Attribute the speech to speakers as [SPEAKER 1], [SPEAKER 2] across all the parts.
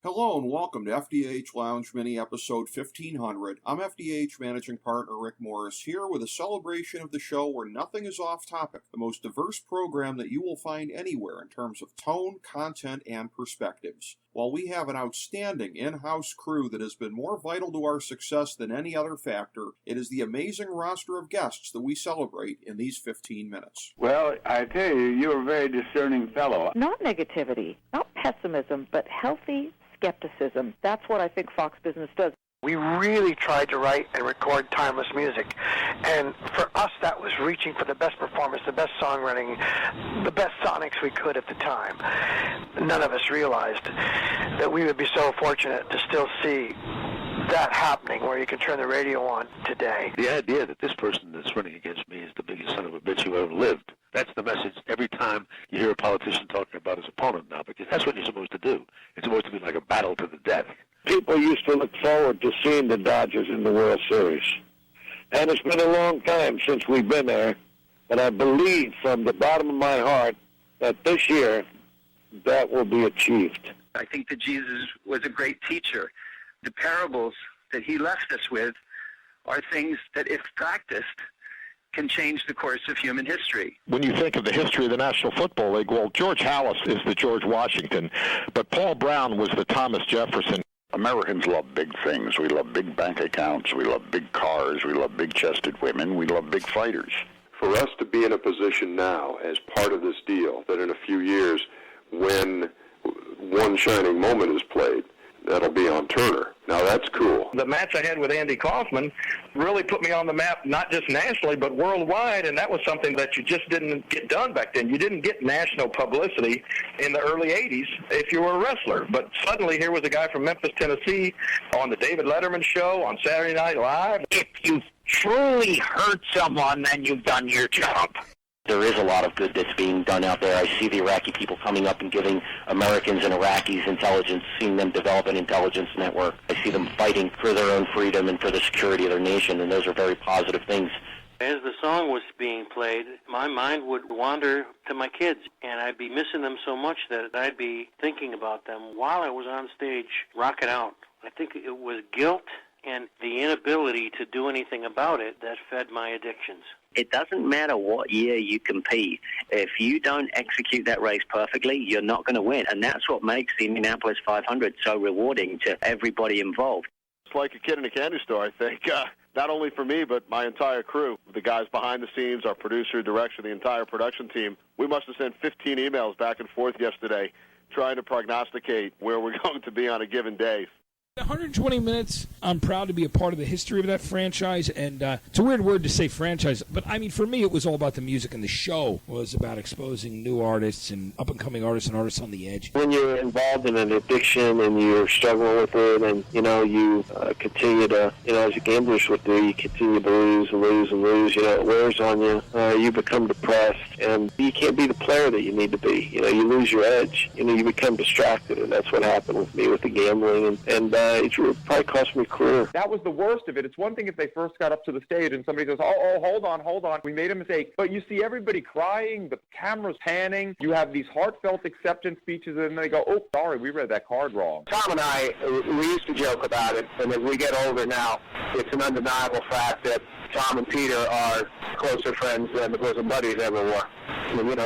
[SPEAKER 1] Hello and welcome to FDH Lounge Mini episode 1500. I'm FDH Managing Partner Rick Morris here with a celebration of the show where nothing is off topic, the most diverse program that you will find anywhere in terms of tone, content, and perspectives. While we have an outstanding in-house crew that has been more vital to our success than any other factor, it is the amazing roster of guests that we celebrate in these 15 minutes.
[SPEAKER 2] Well, I tell you, you're a very discerning fellow.
[SPEAKER 3] Not negativity, not pessimism, but healthy skepticism. That's what I think Fox Business does.
[SPEAKER 4] We really tried to write and record timeless music. And for us, that was reaching for the best performance, the best songwriting, the best sonics we could at the time. None of us realized that we would be so fortunate to still see that happening where you can turn the radio on today.
[SPEAKER 5] The idea that this person that's running against me is the biggest son of a bitch who ever lived. That's the message every time you hear a politician talking about his opponent now, because that's what you're supposed to do. It's supposed to be like a battle to the death.
[SPEAKER 6] People used to look forward to seeing the Dodgers in the World Series. And it's been a long time since we've been there, but I believe from the bottom of my heart that this year that will be achieved.
[SPEAKER 7] I think that Jesus was a great teacher. The parables that he left us with are things that, if practiced, can change the course of human history.
[SPEAKER 8] When you think of the history of the National Football League, well, George Halas is the George Washington, but Paul Brown was the Thomas Jefferson.
[SPEAKER 9] Americans love big things. We love big bank accounts. We love big cars. We love big-chested women. We love big fighters.
[SPEAKER 10] For us to be in a position now as part of this deal, that in a few years, when one shining moment is played, that'll be on Turner. Now that's cool.
[SPEAKER 11] The match I had with Andy Kaufman really put me on the map, not just nationally, but worldwide, and that was something that you just didn't get done back then. You didn't get national publicity in the early 80s if you were a wrestler. But suddenly here was a guy from Memphis, Tennessee, on the David Letterman show, on Saturday Night Live.
[SPEAKER 12] If you've truly hurt someone, then you've done your job. There is a lot of good that's being done out there. I see the Iraqi people coming up and giving Americans and Iraqis intelligence, seeing them develop an intelligence network. I see them fighting for their own freedom and for the security of their nation, and those are very positive things.
[SPEAKER 13] As the song was being played, my mind would wander to my kids, and I'd be missing them so much that I'd be thinking about them while I was on stage rocking out. I think it was guilt and the inability to do anything about it that fed my addictions.
[SPEAKER 14] It doesn't matter what year you compete. If you don't execute that race perfectly, you're not going to win. And that's what makes the Indianapolis 500 so rewarding to everybody involved.
[SPEAKER 5] It's like a kid in a candy store, I think. Not only for me, but my entire crew. The guys behind the scenes, our producer, director, the entire production team. We must have sent 15 emails back and forth yesterday trying to prognosticate where we're going to be on a given day.
[SPEAKER 15] 120 minutes, I'm proud to be a part of the history of that franchise, and it's a weird word to say franchise, but I mean, for me, it was all about the music, and the show was about exposing new artists and up-and-coming artists and artists on the edge.
[SPEAKER 6] When you're involved in an addiction and you're struggling with it and, you continue to, as a gambler would do, you continue to lose and lose and lose, it wears on you. You become depressed, and you can't be the player that you need to be. You lose your edge. You become distracted, and that's what happened with me with the gambling, and it probably cost me a career.
[SPEAKER 16] That was the worst of it. It's one thing if they first got up to the stage and somebody says, oh, hold on, we made a mistake. But you see everybody crying, the camera's panning, you have these heartfelt acceptance speeches, and then they go, oh, sorry, we read that card wrong.
[SPEAKER 4] Tom and I, we used to joke about it, and as we get older now, it's an undeniable fact that Tom and Peter are closer friends than the bosom buddies ever were.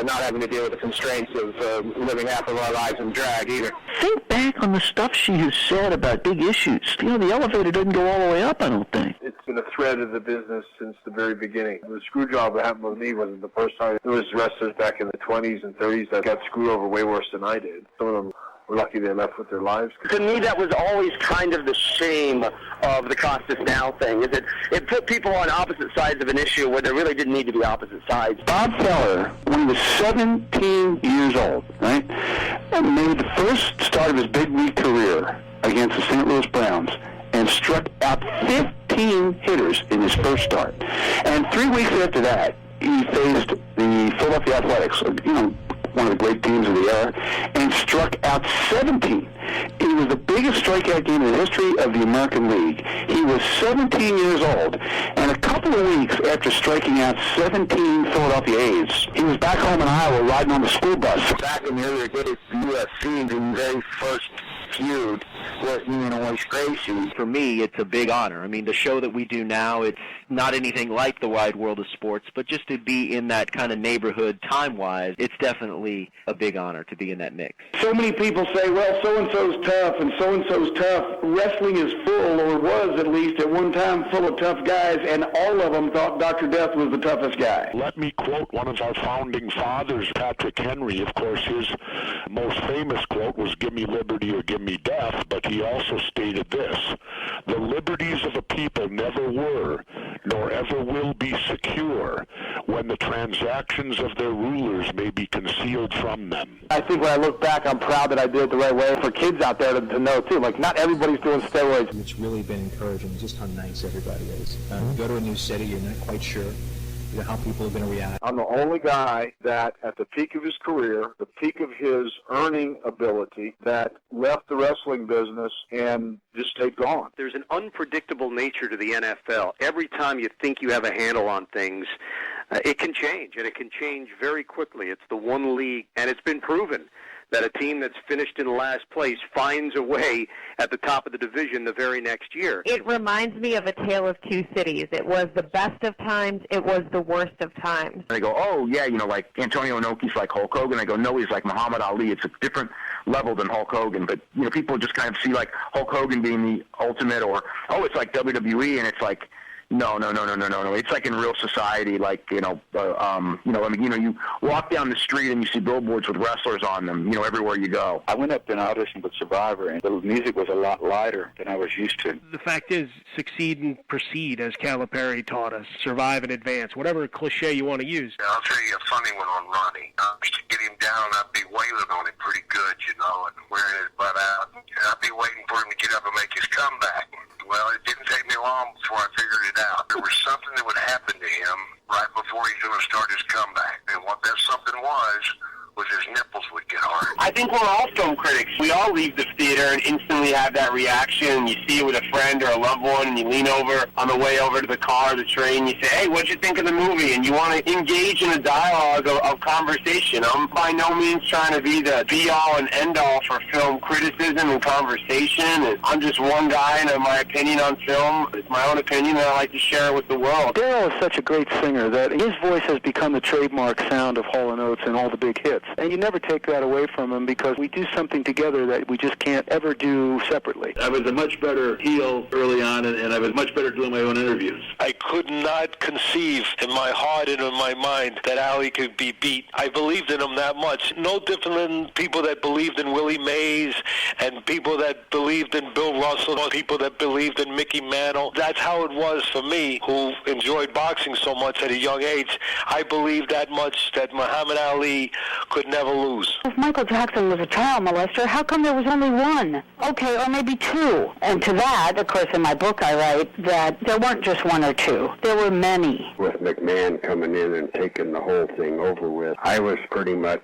[SPEAKER 4] Not having to deal with the constraints of living half of our lives in drag either.
[SPEAKER 12] Think back on the stuff she has said about big issues. The elevator didn't go all the way up, I don't think.
[SPEAKER 10] It's been a thread of the business since the very beginning. The screw job that happened with me wasn't the first time. There was wrestlers back in the 20s and 30s that got screwed over way worse than I did. Some of them were lucky they left with their lives.
[SPEAKER 7] To me, that was always kind of the shame of the Costas Now thing, is that it put people on opposite sides of an issue where there really didn't need to be opposite sides.
[SPEAKER 12] Bob Feller, when he was 17 years old, right, made the first start of his big league career against the St. Louis Browns and struck out 15 hitters in his first start. And 3 weeks after that, he faced the Philadelphia Athletics, one of the great teams of the era, and struck out 17. It was the biggest strikeout game in the history of the American League. He was 17 years old, and a couple of weeks after striking out 17 Philadelphia A's, he was back home in Iowa riding on the school bus.
[SPEAKER 4] Back in the earlier days, the USC, the very first
[SPEAKER 12] feud with me and Royce Gracie.
[SPEAKER 17] For me, it's a big honor. I mean, the show that we do now, it's not anything like the wide world of sports, but just to be in that kind of neighborhood time-wise, it's definitely a big honor to be in that mix.
[SPEAKER 12] So many people say, well, so-and-so's tough and so-and-so's tough. Wrestling is full, or was at least at one time, full of tough guys, and all of them thought Dr. Death was the toughest guy.
[SPEAKER 8] Let me quote one of our founding fathers, Patrick Henry. Of course, his most famous quote was, "Give me liberty or give me death," but he also stated this: "The liberties of a people never were, nor ever will be secure, when the transactions of their rulers may be concealed from them."
[SPEAKER 12] I think when I look back, I'm proud that I did it the right way. For kids out there to know, too, like, not everybody's doing steroids.
[SPEAKER 18] It's really been encouraging just how nice everybody is. You go to a new city, you're not quite sure how people are going to react.
[SPEAKER 10] I'm the only guy that, at the peak of his career, the peak of his earning ability, that left the wrestling business and just stayed gone.
[SPEAKER 19] There's an unpredictable nature to the NFL. Every time you think you have a handle on things, it can change, and it can change very quickly. It's the one league, and it's been proven that a team that's finished in last place finds a way at the top of the division the very next year.
[SPEAKER 20] It reminds me of a tale of two cities. It was the best of times. It was the worst of times.
[SPEAKER 12] They go, oh, yeah, like Antonio Inoki's like Hulk Hogan. I go, no, he's like Muhammad Ali. It's a different level than Hulk Hogan. But, people just kind of see like Hulk Hogan being the ultimate, or, oh, it's like WWE, and it's like, No. It's like in real society, like, you walk down the street and you see billboards with wrestlers on them, everywhere you go.
[SPEAKER 9] I went up and auditioned with Survivor, and the music was a lot lighter than I was used to.
[SPEAKER 21] The fact is, succeed and proceed, as Calipari taught us. Survive and advance, whatever cliche you want to use.
[SPEAKER 22] I'll tell you a funny one on Ronnie. I used to get him down, and I'd be wailing on him pretty good, and wearing his butt out. And I'd be waiting for him to get up and make his comeback. Well, it didn't take me long before I figured it out. There was something that would happen to him right before he's going to start his comeback. And what that something was his nipples would get hard.
[SPEAKER 23] I think we're all film critics. We all leave the theater and instantly have that reaction. You see it with a friend or a loved one, and you lean over on the way over to the car, the train, you say, hey, what'd you think of the movie? And you want to engage in a dialogue of conversation. I'm by no means trying to be the be-all and end-all for film criticism and conversation. And I'm just one guy, and my opinion on film is my own opinion, and I like to share it with the world.
[SPEAKER 12] Daryl is such a great singer that his voice has become the trademark sound of Hall & Oates and all the big hits. And you never take that away from him, because we do something together that we just can't ever do separately.
[SPEAKER 24] I was a much better heel early on, and I was much better doing my own interviews.
[SPEAKER 25] I could not conceive in my heart and in my mind that Ali could be beat. I believed in him that much. No different than people that believed in Willie Mays and people that believed in Bill Russell, or people that believed in Mickey Mantle. That's how it was for me, who enjoyed boxing so much at a young age. I believed that much that Muhammad Ali could never lose.
[SPEAKER 26] If Michael Jackson was a child molester, how come there was only one? Okay, or maybe two. And to that, of course, in my book I write that there weren't just one or two. There were many.
[SPEAKER 27] With McMahon coming in and taking the whole thing over with, I was pretty much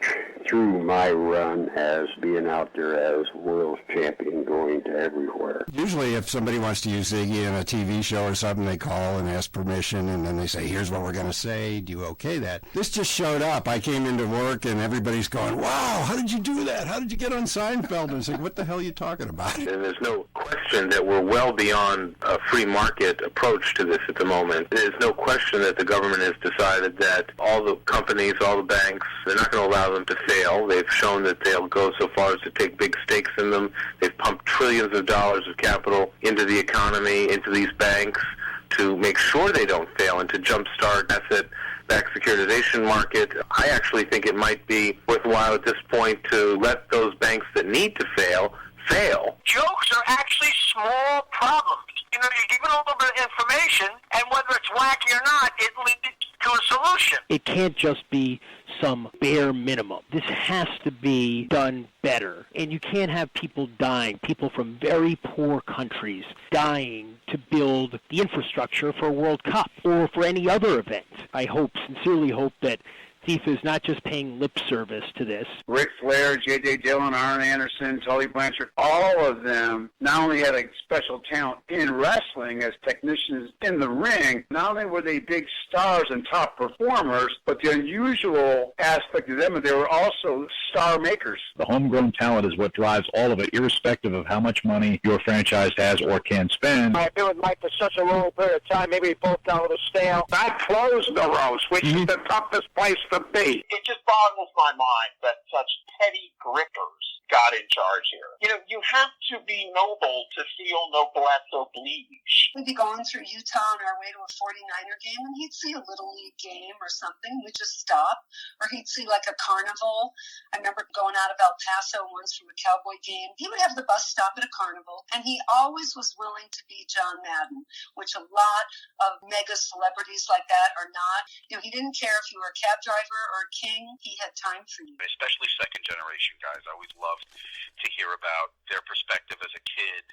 [SPEAKER 27] through my run as being out there as world champion, going to everywhere.
[SPEAKER 28] Usually if somebody wants to use Iggy in a TV show or something, they call and ask permission, and then they say, here's what we're going to say. Do you okay that? This just showed up. I came into work, and everybody's going, wow, how did you do that? How did you get on Seinfeld? And it's like, what the hell are you talking about?
[SPEAKER 22] And there's no question that we're well beyond a free market approach to this at the moment. There's no question that the government has decided that all the companies, all the banks, they're not going to allow them to fail. They've shown that they'll go so far as to take big stakes in them. They've pumped trillions of dollars of capital into the economy, into these banks, to make sure they don't fail and to jumpstart asset-backed securitization market. I actually think it might be worthwhile at this point to let those banks that need to fail.
[SPEAKER 23] Jokes are actually small problems. You give it a little bit of information, and whether it's wacky or not, it leads to a solution.
[SPEAKER 21] It can't just be some bare minimum. This has to be done better. And you can't have people dying, people from very poor countries dying to build the infrastructure for a World Cup or for any other event. I sincerely hope that FIFA is not just paying lip service to this.
[SPEAKER 1] Ric Flair, J.J. Dillon, Arn Anderson, Tully Blanchard, all of them not only had a special talent in wrestling as technicians in the ring, not only were they big stars and top performers, but the unusual aspect of them is they were also star makers.
[SPEAKER 2] The homegrown talent is what drives all of it, irrespective of how much money your franchise has or can spend.
[SPEAKER 23] I've been with Mike for such a long period of time, maybe we both got a little stale. I closed the roast, which is the toughest place to be.
[SPEAKER 3] It just boggles my mind that such petty grippers got in charge here. You know, you have to be noble to feel noblesse oblige.
[SPEAKER 5] We'd be going through Utah on our way to a 49er game, and he'd see a Little League game or something. We'd just stop. Or he'd see like a carnival. I remember going out of El Paso once from a Cowboy game. He would have the bus stop at a carnival, and he always was willing to be John Madden, which a lot of mega celebrities like that are not. You know, he didn't care if you were a cab driver or a king. He had time for you.
[SPEAKER 11] Especially second-generation guys. I always loved to hear about their perspective as a kid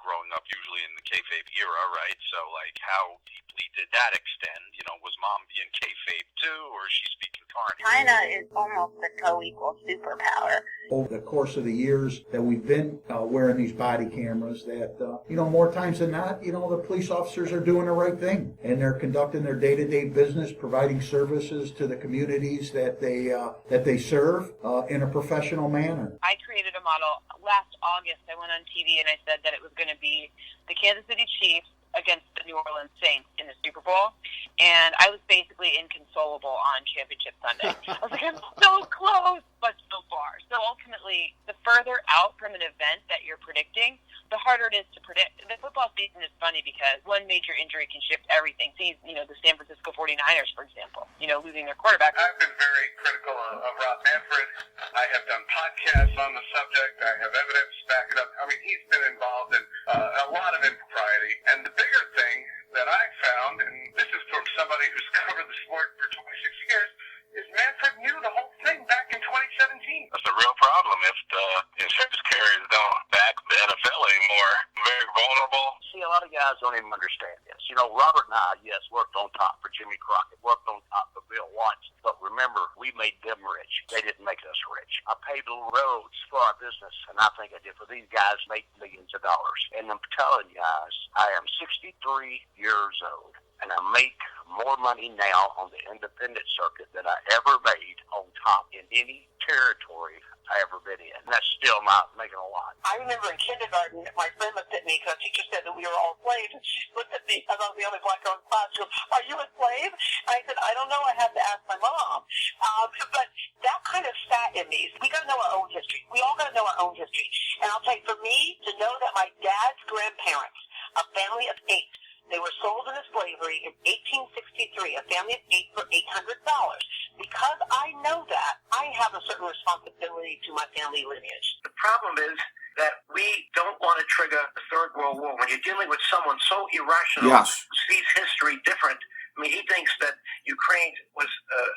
[SPEAKER 11] growing up, usually in the kayfabe era, right? So, like, how deeply did that extend? You know, was mom being kayfabe too, or is she speaking Carney?
[SPEAKER 13] China is almost a co-equal superpower.
[SPEAKER 14] Over the course of the years that we've been wearing these body cameras, that, more times than not, the police officers are doing the right thing. And they're conducting their day-to-day business, providing services to the communities that they serve in a professional manner.
[SPEAKER 15] I created a model. Last August, I went on TV and I said that it was going to be the Kansas City Chiefs against the New Orleans Saints in the Super Bowl, and I was basically inconsolable on Championship Sunday. I was like, I'm so close, but so far. So ultimately, the further out from an event that you're predicting, the harder it is to predict. The football season is funny because one major injury can shift everything. See, the San Francisco 49ers, for example, losing their quarterback.
[SPEAKER 23] I've been very critical of Rob Manfred. I have done podcasts on the subject. I have evidence to back it up. I mean, he's been involved in a lot of impropriety. And the bigger thing that I found, and this is from somebody who's covered the sport for 26 years, is Manfred knew the whole thing back in 2017.
[SPEAKER 22] That's a real problem if the insurance carriers don't back the NFL anymore. Very vulnerable.
[SPEAKER 3] See, a lot of guys don't even understand this. Robert and I, yes, worked on top for Jimmy Crockett, worked on top for Bill Watson. But remember, we made them rich. They didn't make us rich. I paved little roads for our business, and I think I did for these guys make millions of dollars. And I'm telling you guys, I am 63 years old. And I make more money now on the independent circuit than I ever made on top in any territory I ever been in. And that's still not making a lot. I remember in kindergarten, my friend looked at me because the teacher said that we were all slaves, and she looked at me as I was the only black girl in class. She goes, "Are you a slave?" And I said, "I don't know. I have to ask my mom." But that kind of sat in me. We got to know our own history. We all got to know our own history. And I'll tell you, for me, to know that my dad's grandparents, a family of 8, they were sold into slavery in 1863, a family of 8 for $800. Because I know that, I have a certain responsibility to my family lineage. The problem is that we don't want to trigger the Third World War. When you're dealing with someone so irrational, who sees history different, I mean, he thinks that Ukraine was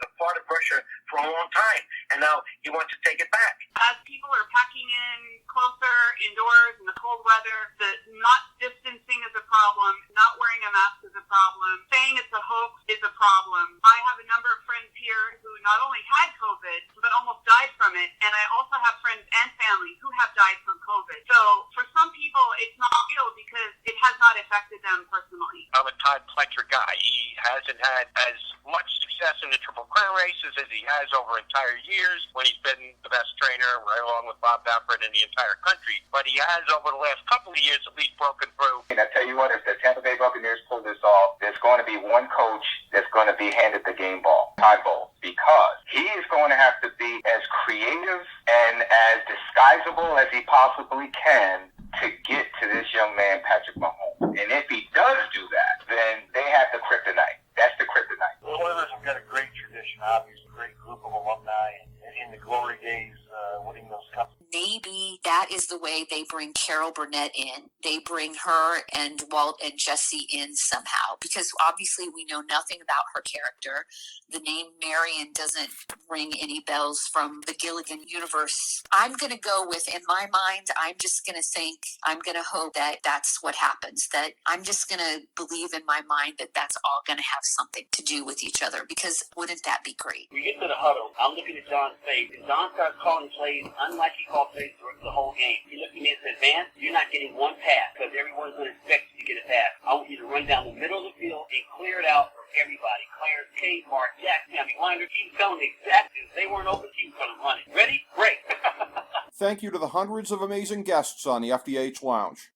[SPEAKER 3] a part of Russia for a long time, and now he wants to take it back.
[SPEAKER 15] As people are packing in closer indoors in the cold weather, that not distancing is a problem, not wearing a mask is a problem, saying it's a hoax is a problem. I have a number of friends here who not only had COVID, but almost died from it, and I also have friends and family who have died from COVID. So for some people, it's not real because it has not affected them personally.
[SPEAKER 3] I'm a Todd Pletcher guy. He hasn't had as much success in the Triple Crown races as he has over entire years when he's been the best trainer, right along with Bob Baffert in the entire country. But he has, over the last couple of years, at least broken through.
[SPEAKER 29] And I tell you what, if the Tampa Bay Buccaneers pull this off, there's going to be one coach that's going to be handed the game ball, Todd Bowles, because he is going to have to be as creative and as disguisable as he possibly can to get to this young man, Patrick Mahomes. And if he does do that, then they have the kryptonite. That's the kryptonite.
[SPEAKER 23] The Oilers have got a great tradition, obviously, a great group of alumni, and in the glory days, winning those cups.
[SPEAKER 30] Maybe that is
[SPEAKER 4] is the way they bring Carol Burnett in. They bring her and Walt and Jesse in somehow, because obviously we know nothing about her character. The name Marion doesn't ring any bells from the Gilligan universe. I'm going to go with, in my mind, I'm just going to think, I'm going to hope that that's what happens, that I'm just going to believe in my mind that that's all going to have something to do with each other, because wouldn't that be great?
[SPEAKER 6] We get to the huddle. I'm looking at John's face, and John starts calling plays unlike he called plays the whole game. He looked at me and said, "Man, you're not getting one pass because everyone's going to expect you to get a pass. I want you to run down the middle of the field and clear it out for everybody. Clarence, Cade, Mark, Jack, Sammy Winder." He was telling me exactly if they weren't open, he was going to run it. Ready? Great.
[SPEAKER 7] Thank you to the hundreds of amazing guests on the FDH Lounge.